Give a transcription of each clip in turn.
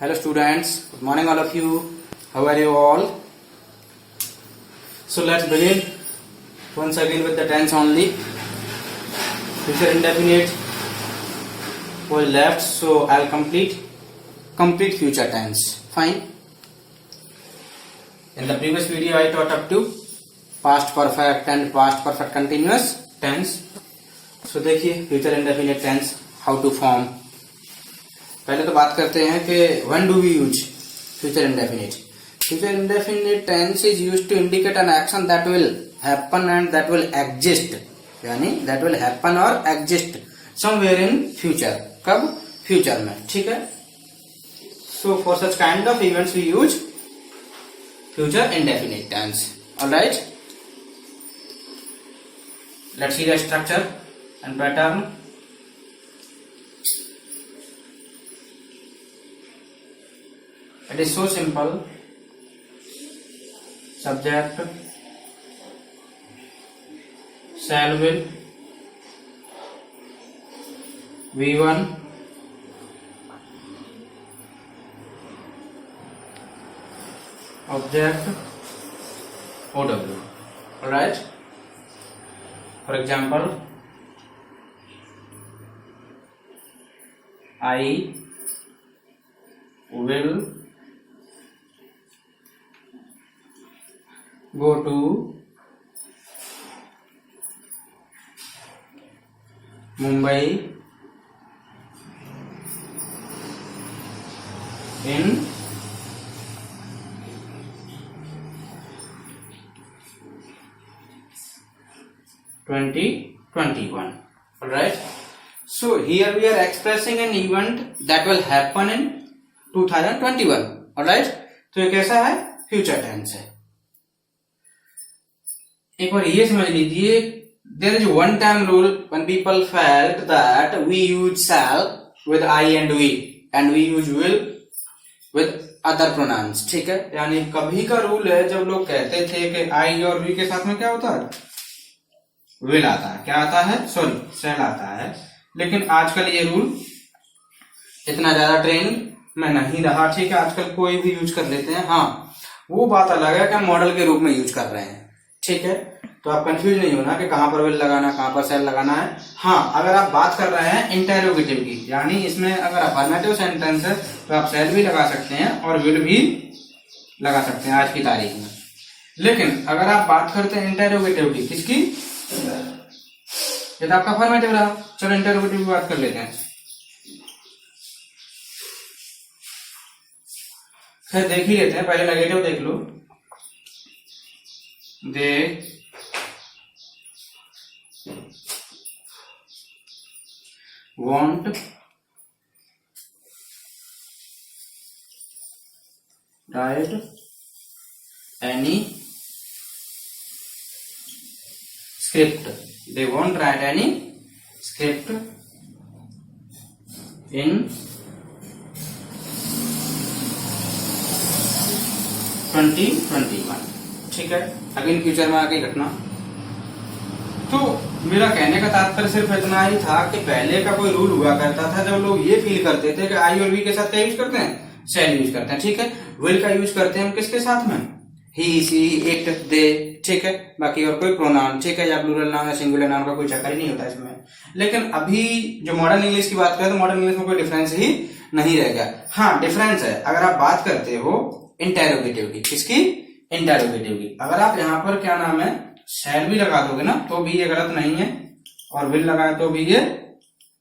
Hello students, good morning all of you. How are you all? So let's begin once again with the tense only. Future indefinite was left, so I'll complete future tense. Fine. In the previous video I taught up to past perfect and past perfect continuous tense. So देखिए future indefinite tense how to form. पहले तो बात करते हैं कि when do we use future indefinite. Future indefinite tense is used to indicate an action that will happen and that will exist, यानी that will happen or exist somewhere in future. कब? Future में. ठीक है. So for such kind of events we use future indefinite tense. Alright. Let's see the structure and pattern. It is so simple. Subject, shall will, V1, object, OW. Alright. For example, I will go to Mumbai in 2021. Alright. So here we are expressing an event that will happen in 2021. Alright. तो ये कैसा है? Future tense है. एक बार ये समझ लीजिए, there is one time rule when people felt that we use shall with I and we use will with other pronouns. ठीक है, यानी कभी का रूल है जब लोग कहते थे कि I और we के साथ में क्या होता है? will आता है. क्या आता है? सॉरी, shall आता है. लेकिन आजकल ये रूल इतना ज्यादा ट्रेंड में नहीं रहा. ठीक है, आजकल कोई भी यूज कर लेते हैं. हाँ, वो बात अलग है कि हम मॉडल के रूप में यूज कर रहे हैं. ठीक है, तो आप कंफ्यूज नहीं होना कि कहां पर विल लगाना, कहां पर सेल लगाना है. हाँ, अगर आप बात कर रहे हैं इंटेरोगेटिव की, यानी इसमें अगर अफर्मेटिव सेंटेंस है तो आप सेल भी लगा सकते हैं और विल भी लगा सकते हैं आज की तारीख में. लेकिन अगर आप बात करते हैं इंटेरोगेटिव की, किसकी? ये तो आपका अफर्मेटिव रहा. चलो इंटेरोगेटिव की बात कर लेते हैं. फिर देख ही लेते हैं, पहले नेगेटिव देख लो. दे want write any script. They won't write any script in 2021. ठीक है, अगेन फ्यूचर में आगे घटना. तो मेरा कहने का तात्पर्य सिर्फ इतना ही था कि पहले का कोई रूल हुआ करता था जब लोग ये फील करते थे कि आई और वी के साथ क्या यूज करते हैं? शैल यूज करते हैं. ठीक है, विल का यूज करते हैं हम किसके साथ में? ही, सी, इट, दे. ठीक है, बाकी और कोई प्रोनाउन. ठीक है, या प्लूरल नाउन या सिंगुलर नाउन का कोई चक्कर ही नहीं होता इसमें. लेकिन अभी जो मॉडर्न इंग्लिश की बात करें तो मॉडर्न इंग्लिश में कोई डिफरेंस ही नहीं रह गया. हाँ, डिफरेंस है अगर आप बात करते हो इंटेरोगेटिव की. किसकी? इंटेरोगेटिव की. अगर आप यहाँ पर क्या नाम है शैल भी लगा दोगे ना तो भी ये गलत नहीं है, और विल लगाए तो भी ये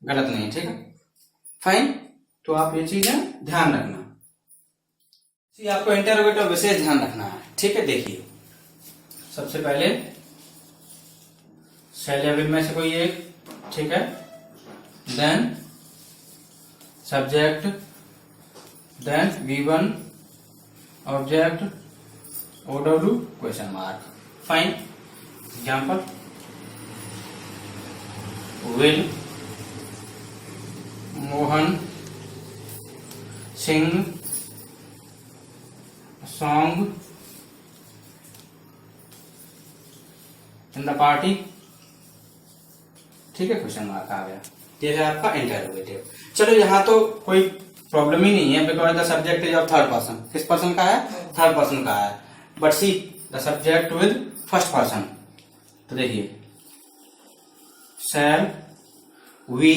गलत नहीं है. ठीक है, फाइन. तो आप ये चीजें ध्यान रखना. आपको इंटेरोगेटिव विशेष ध्यान रखना है. ठीक है, देखिए सबसे पहले शैल या विल में से कोई एक. ठीक है, then subject, then V1 object, OW question mark. Fine. Example, will Mohan sing a song in the party? ठीक है, क्वेश्चन मार्क आ गया. ये है आपका इंटेरोगेटिव. चलो यहाँ तो कोई प्रॉब्लम ही नहीं है, because the subject is of third person. किस पर्सन का है? थर्ड पर्सन का है। But see the subject with first person. तो देखिए, shall we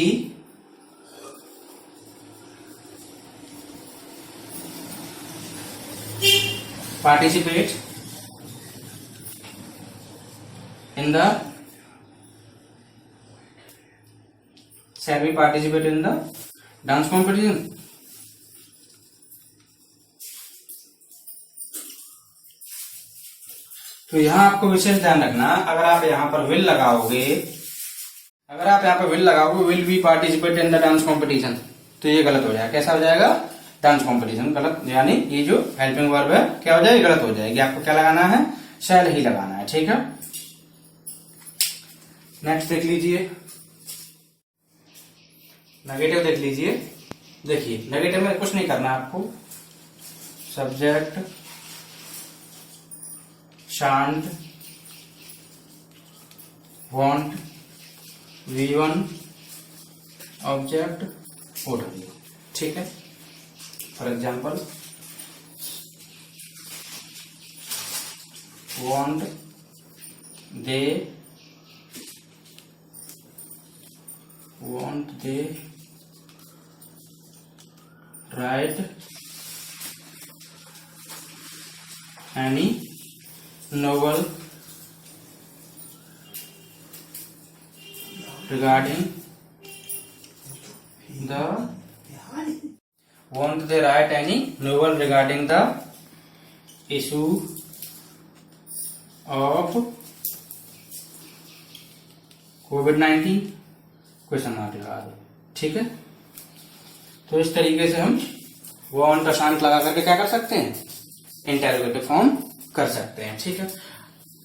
participate in the shall we participate in the dance competition? तो यहाँ आपको विशेष ध्यान रखना, अगर आप यहाँ पर विल लगाओगे, will be participate in the dance competition, तो ये गलत हो जाएगा। कैसा हो जाएगा? डांस कॉम्पिटिशन गलत, यानी ये जो हेल्पिंग वर्ब है क्या हो जाएगी? गलत हो जाएगी। आपको क्या लगाना है? शैल ही लगाना है। ठीक है, नेक्स्ट देख लीजिए, नेगेटिव देख लीजिए। देखिए, नेगेटिव में कुछ नहीं करना है आपको। Subject shan't want V1 object OW। ठीक है, for example want they write any novel regarding the issue of COVID-19 question mark लगा दो। ठीक है, तो इस तरीके से हम वांट और शांत लगा करके क्या कर सकते हैं? इंटेरोगेटिव फॉर्म कर सकते हैं। ठीक है,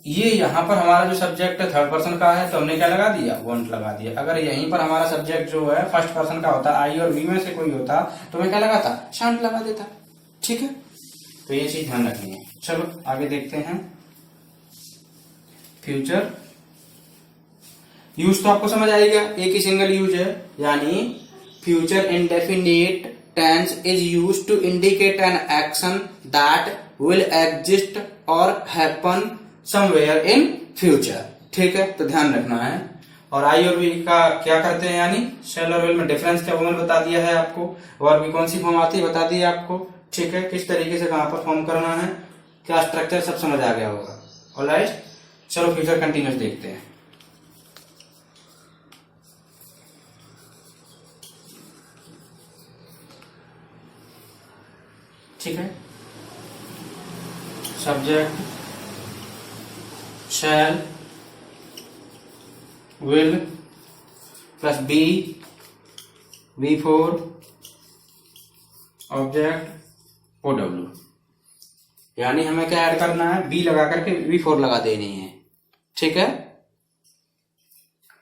ये यहाँ पर हमारा जो सब्जेक्ट थर्ड पर्सन का है तो हमने क्या लगा दिया? वांट लगा दिया। अगर यहीं पर हमारा सब्जेक्ट जो है फर्स्ट पर्सन का होता, आई और वी में से कोई होता, तो मैं क्या लगाता? शांत लगा देता। ठीक है, तो ये चीज ध्यान रखनी है। चलो आगे देखते हैं। फ्यूचर यूज तो आपको समझ आएगा, एक ही सिंगल यूज है, यानी future indefinite tense is use to indicate an action that will exist और हैपन समवेयर इन फ्यूचर। ठीक है, तो ध्यान रखना है। और आई और वी का क्या करते हैं, यानी शैल और विल में डिफरेंस क्या वो बता दिया है आपको, और भी कौन सी फॉर्म आती है बता दिया आपको। ठीक है, किस तरीके से कहां पर फॉर्म करना है, क्या स्ट्रक्चर सब समझ आ गया होगा। ऑलराइट, चलो फ्यूचर कंटिन्यूस देखते हैं। ठीक है, subject shall will plus be V4 object OW, यानी हमें क्या ऐड करना है? बी लगा करके V4 लगा देनी है। ठीक है,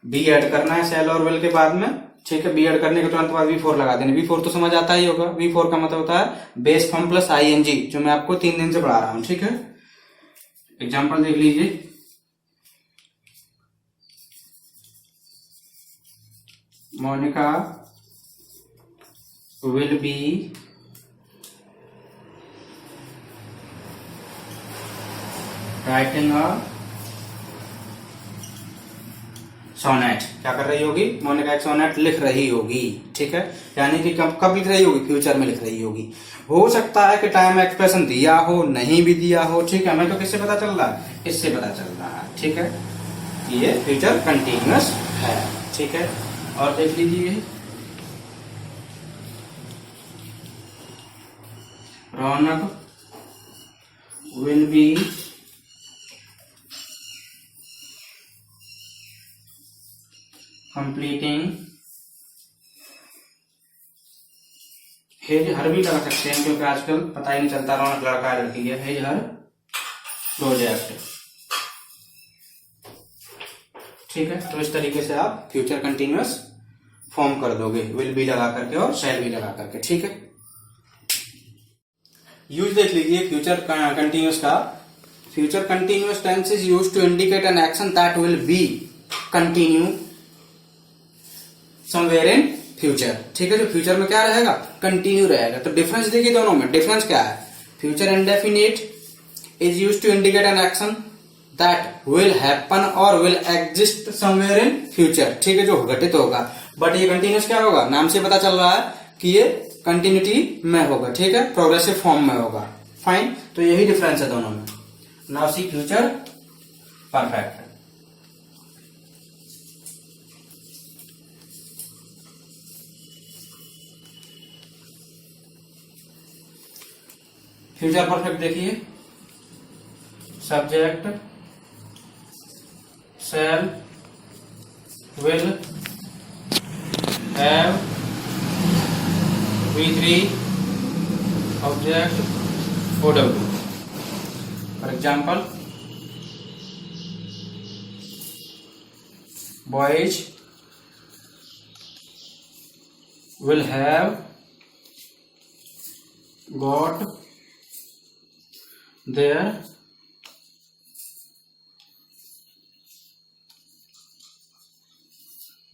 बी ऐड करना है शैल और विल के बाद में। ठीक है, बी एड करने के तुरंत बाद V4 लगा देने। V4 तो समझ आता ही होगा, V4 का मतलब होता है बेस फॉर्म प्लस ING, जो मैं आपको 3 दिन से पढ़ा रहा हूं। ठीक है, एग्जांपल देख लीजिए। Monika will be writing a sonnet. क्या कर रही होगी? मोनिका एक सोनेट लिख रही होगी। ठीक है, यानी कि कब लिख रही होगी? फ्यूचर में लिख रही होगी। हो सकता है कि टाइम एक्सप्रेशन दिया हो, नहीं भी दिया हो। ठीक है, हमें तो किससे पता चल रहा है? इससे पता चल रहा है। ठीक है, ये फ्यूचर कंटिन्यूअस है। ठीक है, और देख लीजिए, रौनक विल बी कंप्लीटिंग हेज हर भी लगा सकते हैं, क्योंकि आजकल पता ही नहीं चलता रौनक लड़का है लड़की है। हेज हर प्रोजेक्ट। ठीक है, तो इस तरीके से आप फ्यूचर कंटिन्यूअस फॉर्म कर दोगे, विल बी लगा करके और शैल बी लगा करके। ठीक है, यूज देख लीजिए फ्यूचर कंटिन्यूअस का। Future continuous tense is use to indicate an action that will be continue somewhere in future, ठीक है। जो फ्यूचर में क्या रहेगा, कंटिन्यू रहेगा। तो डिफरेंस देखिए दोनों में, डिफरेंस क्या है, future indefinite is used to indicate an action that will happen और will exist somewhere in future, ठीक है, जो घटित होगा। बट ये कंटिन्यूस क्या होगा, नाम से पता चल रहा है कि ये कंटिन्यूटी में होगा, ठीक है, प्रोग्रेसिव फॉर्म में होगा। फाइन, तो यही डिफरेंस है दोनों में। Now see future perfect. Future perfect देखिए, subject shall will have V3 object OW। For example, boys will have got their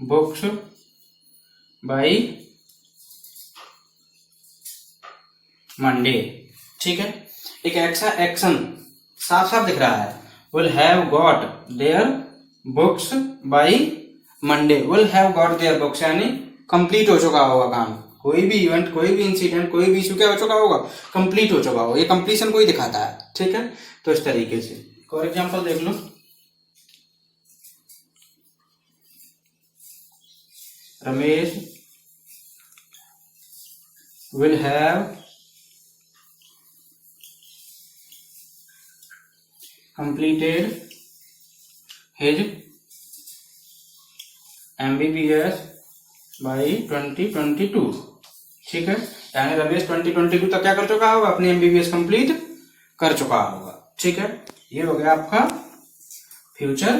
books by Monday, ठीक है। एक एक्शन साफ साफ दिख रहा है, will have got their books by Monday, will have got their books यानी कंप्लीट हो चुका होगा काम, कोई भी इवेंट, कोई भी इंसिडेंट, कोई भी इशू क्या हो चुका होगा, कंप्लीट हो चुका होगा, ये कंप्लीशन को ही दिखाता है, ठीक है। तो इस तरीके से फॉर एग्जांपल देख लो, Ramesh will have completed his MBBS by 2022, ठीक है। यानी रमेश 2022 तक क्या कर चुका होगा, अपनी MBBS कंप्लीट कर चुका होगा, ठीक है। ये हो गया आपका फ्यूचर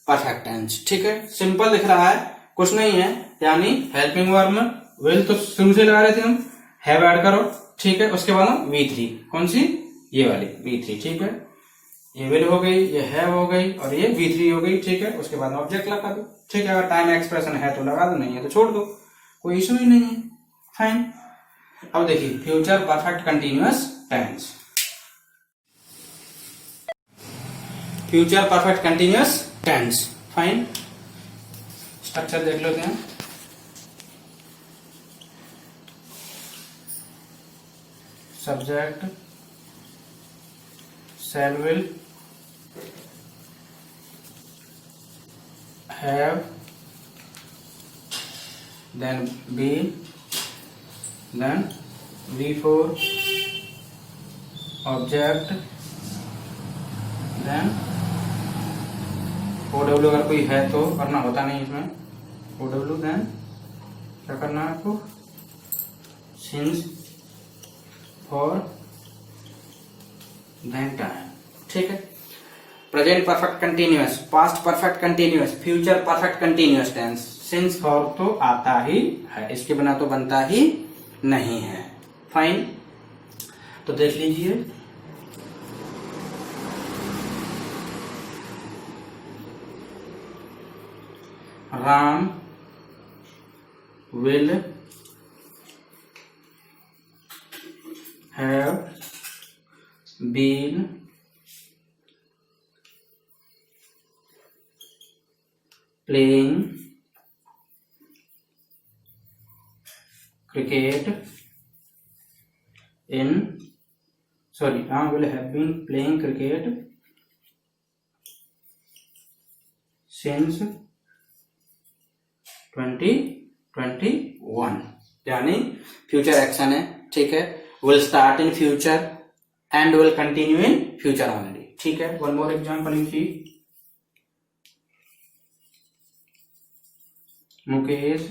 परफेक्ट टेंस, ठीक है। सिंपल दिख रहा है, कुछ नहीं है, यानी हेल्पिंग वर्ब में विल तो शुरू से लगा रहे थे हम, हैव ऐड करो, ठीक है। उसके बाद हम V3, कौन सी, ये वाली V3, ठीक है। ये विल हो गई, ये हैव हो गई और ये V3 हो गई, ठीक है। उसके बाद ऑब्जेक्ट लगा दो, ठीक है। अगर टाइम एक्सप्रेशन है तो लगा दो, नहीं है तो छोड़ दो, कोई इशू ही नहीं है। फाइन, अब देखिए future perfect continuous tense, future perfect continuous tense. Fine, structure देख लेते हैं। Subject shall will have, then been, then V4 object, then OW अगर कोई है तो करना होता नहीं इसमें, OW then क्या करना है आपको, since, for, then time, ठीक है। Present perfect continuous, past perfect continuous, future perfect continuous tense. Since for तो आता ही है, इसके बिना तो बनता ही नहीं है। फाइन, तो देख लीजिए, Ram will have been playing cricket in, Ram will have been playing cricket since 2021, यानी फ्यूचर एक्शन है, ठीक है। will start in future and will continue in future only, ठीक है। one more example you see, Mukesh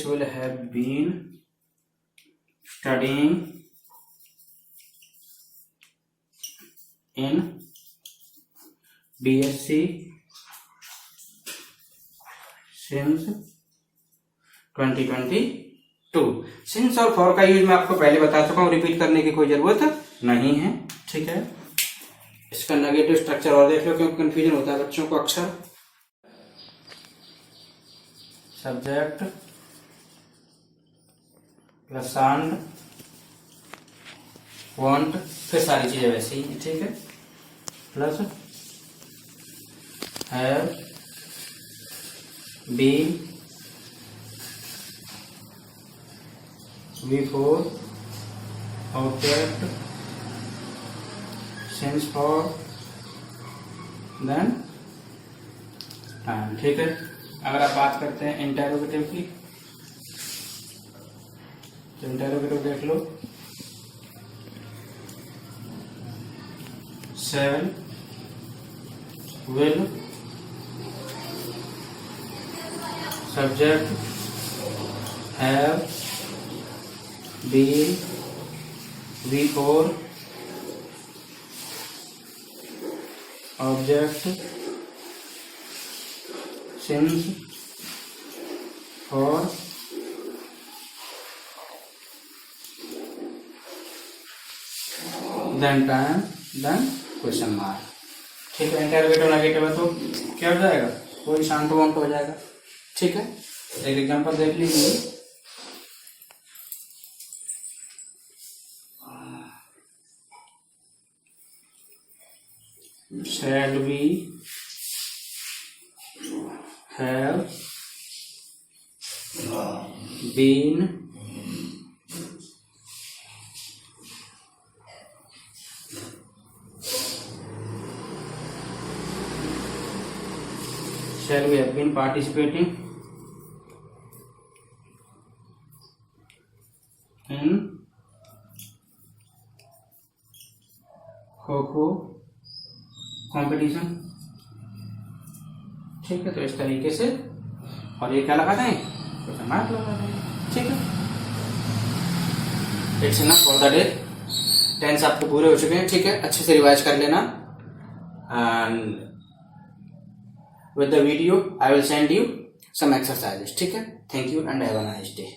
will have been studying in BSc since 2022। Since और for का use मैं आपको पहले बता चुका हूं, रिपीट करने की कोई जरूरत नहीं है, ठीक है। इसका नेगेटिव स्ट्रक्चर और देख लो, क्योंकि कंफ्यूजन होता है बच्चों को अक्सर। सब्जेक्ट प्लस साउंड वांट, फिर सारी चीजें वैसे ही, ठीक है, plus have been before object since for then ठीक है। अगर आप बात करते हैं इंटेरोगेटिव की, तो इंटेरोगेटिव देख लो, 7 will subject have been before object since for then time then question mark, ठीक है। इंटरोगेटिव नेगेटिव है तो क्या हो जाएगा, कोई शांत वांट हो जाएगा, ठीक है। एक एग्जांपल देख लीजिए, shall we have been shall we have been participating in kho kho competition, ठीक है। तो इस तरीके से, और ये क्या लगा दें, क्वेश्चन मार्क लगा दें, ठीक है। It's enough for the day. Tense आपके पूरे हो चुके हैं, ठीक है। अच्छे से रिवाइज कर लेना, and with the video I will send you some exercises, ठीक है। Thank you and have a nice day.